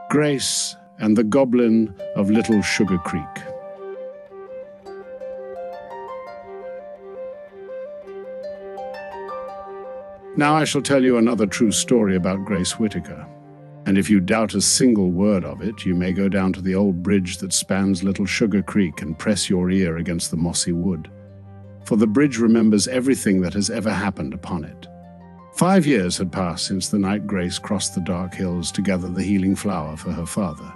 Grace and the Goblin of Little Sugar Creek. Now I shall tell you another true story about Grace Whittaker. And if you doubt a single word of it, you may go down to the old bridge that spans Little Sugar Creek and press your ear against the mossy wood. For the bridge remembers everything that has ever happened upon it. 5 years had passed since the night Grace crossed the dark hills to gather the healing flower for her father.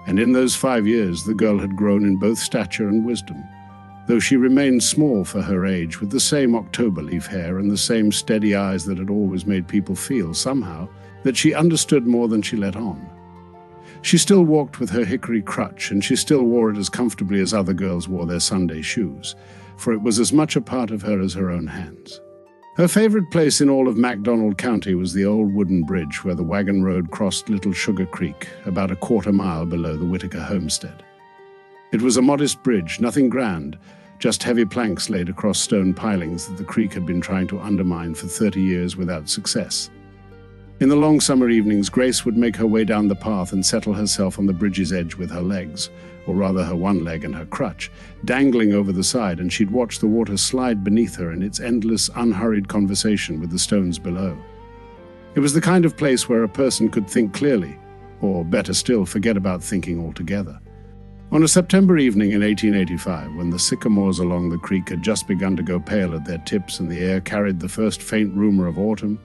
And in those 5 years, the girl had grown in both stature and wisdom, though she remained small for her age, with the same October leaf hair and the same steady eyes that had always made people feel, somehow, that she understood more than she let on. She still walked with her hickory crutch, and she still wore it as comfortably as other girls wore their Sunday shoes, for it was as much a part of her as her own hands. Her favorite place in all of MacDonald County was the old wooden bridge where the wagon road crossed Little Sugar Creek, about a quarter mile below the Whittaker homestead. It was a modest bridge, nothing grand, just heavy planks laid across stone pilings that the creek had been trying to undermine for 30 years without success. In the long summer evenings, Grace would make her way down the path and settle herself on the bridge's edge with her legs, or rather her one leg and her crutch, dangling over the side, and she'd watch the water slide beneath her in its endless, unhurried conversation with the stones below. It was the kind of place where a person could think clearly, or better still, forget about thinking altogether. On a September evening in 1885, when the sycamores along the creek had just begun to go pale at their tips and the air carried the first faint rumor of autumn,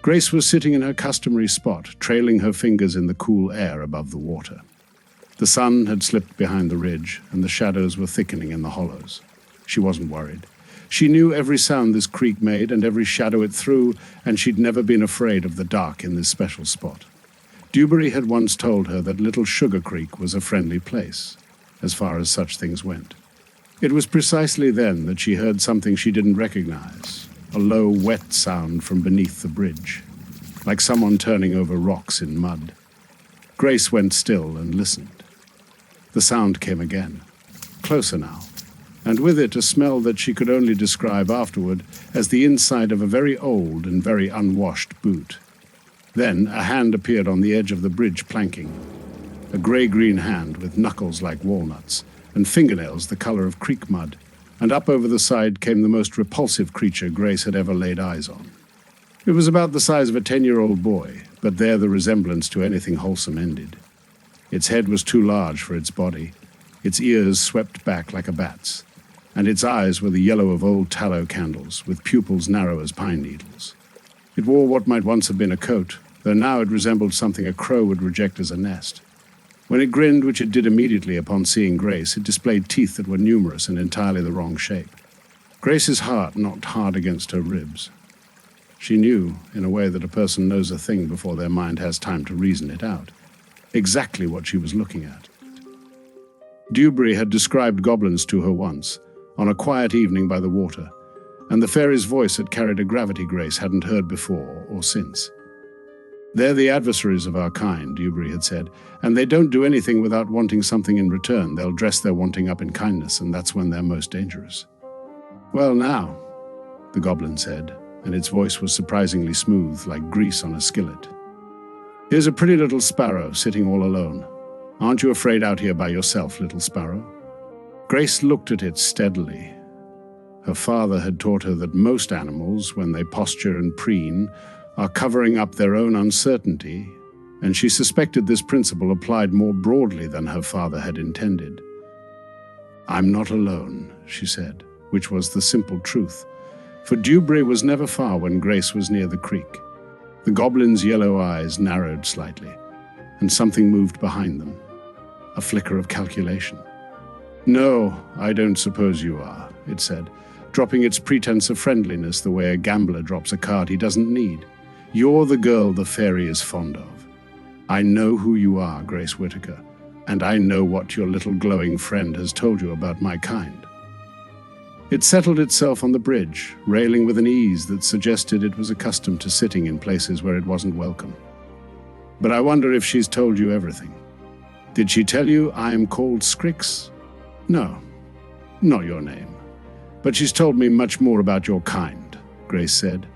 Grace was sitting in her customary spot, trailing her fingers in the cool air above the water. The sun had slipped behind the ridge, and the shadows were thickening in the hollows. She wasn't worried. She knew every sound this creek made and every shadow it threw, and she'd never been afraid of the dark in this special spot. Dewberry had once told her that Little Sugar Creek was a friendly place, as far as such things went. It was precisely then that she heard something she didn't recognize, a low, wet sound from beneath the bridge, like someone turning over rocks in mud. Grace went still and listened. The sound came again, closer now, and with it a smell that she could only describe afterward as the inside of a very old and very unwashed boot. Then a hand appeared on the edge of the bridge planking, a gray-green hand with knuckles like walnuts and fingernails the color of creek mud, and up over the side came the most repulsive creature Grace had ever laid eyes on. It was about the size of a 10-year-old boy, but there the resemblance to anything wholesome ended. Its head was too large for its body, its ears swept back like a bat's, and its eyes were the yellow of old tallow candles, with pupils narrow as pine needles. It wore what might once have been a coat, though now it resembled something a crow would reject as a nest. When it grinned, which it did immediately upon seeing Grace, it displayed teeth that were numerous and entirely the wrong shape. Grace's heart knocked hard against her ribs. She knew, in a way that a person knows a thing before their mind has time to reason it out, exactly what she was looking at. Dewberry had described goblins to her once, on a quiet evening by the water, and the fairy's voice had carried a gravity Grace hadn't heard before or since. "They're the adversaries of our kind," Dewberry had said, "and they don't do anything without wanting something in return. They'll dress their wanting up in kindness, and that's when they're most dangerous." "Well now," the goblin said, and its voice was surprisingly smooth, like grease on a skillet. "Here's a pretty little sparrow sitting all alone. Aren't you afraid out here by yourself, little sparrow?" Grace looked at it steadily. Her father had taught her that most animals, when they posture and preen, are covering up their own uncertainty, and she suspected this principle applied more broadly than her father had intended. "I'm not alone," she said, which was the simple truth, for Dewberry was never far when Grace was near the creek. The goblin's yellow eyes narrowed slightly, and something moved behind them, a flicker of calculation. "No, I don't suppose you are," it said, dropping its pretense of friendliness the way a gambler drops a card he doesn't need. "You're the girl the fairy is fond of. I know who you are, Grace Whittaker, and I know what your little glowing friend has told you about my kind." It settled itself on the bridge, railing with an ease that suggested it was accustomed to sitting in places where it wasn't welcome. "But I wonder if she's told you everything. Did she tell you I am called Scrix?" "No, not your name. But she's told me much more about your kind," Grace said.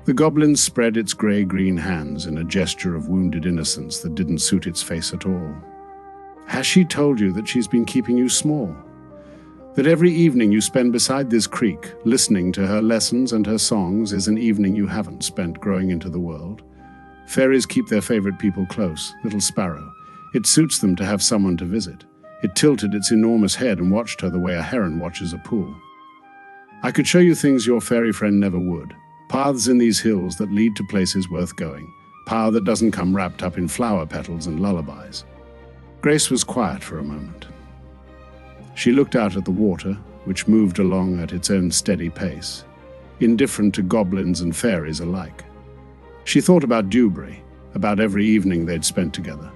The goblin spread its grey-green hands in a gesture of wounded innocence that didn't suit its face at all. Has she told you that she's been keeping you small? That every evening you spend beside this creek, listening to her lessons and her songs, is an evening you haven't spent growing into the world? Fairies keep their favorite people close, little sparrow. It suits them to have someone to visit. It tilted its enormous head and watched her the way a heron watches a pool. I could show you things your fairy friend never would. Paths in these hills that lead to places worth going. Power that doesn't come wrapped up in flower petals and lullabies. Grace was quiet for a moment. She looked out at the water, which moved along at its own steady pace, indifferent to goblins and fairies alike. She thought about Dewberry, about every evening they'd spent together,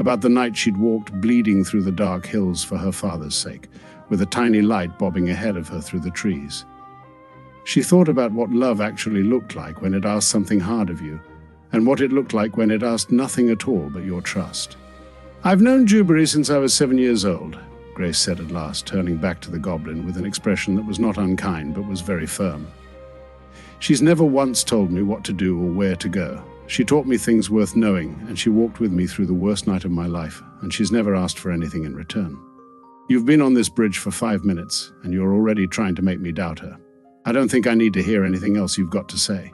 about the night she'd walked bleeding through the dark hills for her father's sake, with a tiny light bobbing ahead of her through the trees. She thought about what love actually looked like when it asked something hard of you, and what it looked like when it asked nothing at all but your trust. "I've known Dewberry since I was 7 years old," Grace said at last, turning back to the goblin with an expression that was not unkind but was very firm. "She's never once told me what to do or where to go. She taught me things worth knowing, and she walked with me through the worst night of my life, and she's never asked for anything in return. You've been on this bridge for 5 minutes, and you're already trying to make me doubt her. I don't think I need to hear anything else you've got to say."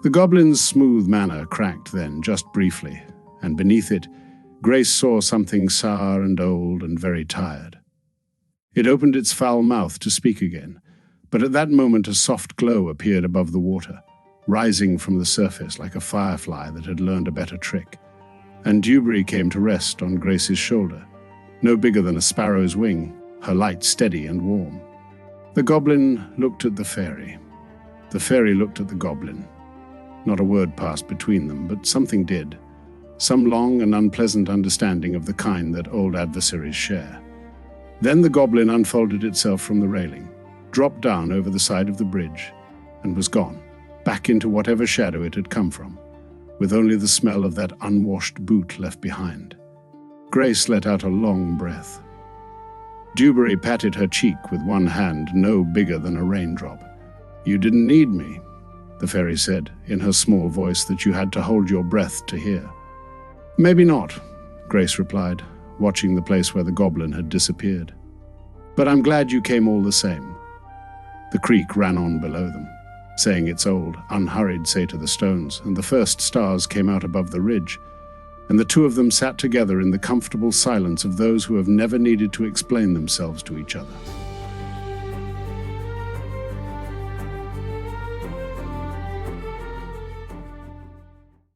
The goblin's smooth manner cracked then, just briefly, and beneath it, Grace saw something sour and old and very tired. It opened its foul mouth to speak again, but at that moment a soft glow appeared above the water, rising from the surface like a firefly that had learned a better trick, and Dewberry came to rest on Grace's shoulder, no bigger than a sparrow's wing, her light steady and warm. The goblin looked at the fairy. The fairy looked at the goblin. Not a word passed between them, but something did. Some long and unpleasant understanding of the kind that old adversaries share. Then the goblin unfolded itself from the railing, dropped down over the side of the bridge, and was gone, back into whatever shadow it had come from, with only the smell of that unwashed boot left behind. Grace let out a long breath. Dewberry patted her cheek with one hand no bigger than a raindrop. "You didn't need me," the fairy said, in her small voice that you had to hold your breath to hear. "Maybe not," Grace replied, watching the place where the goblin had disappeared. "But I'm glad you came all the same." The creek ran on below them, saying its old, unhurried say to the stones, and the first stars came out above the ridge, and the two of them sat together in the comfortable silence of those who have never needed to explain themselves to each other.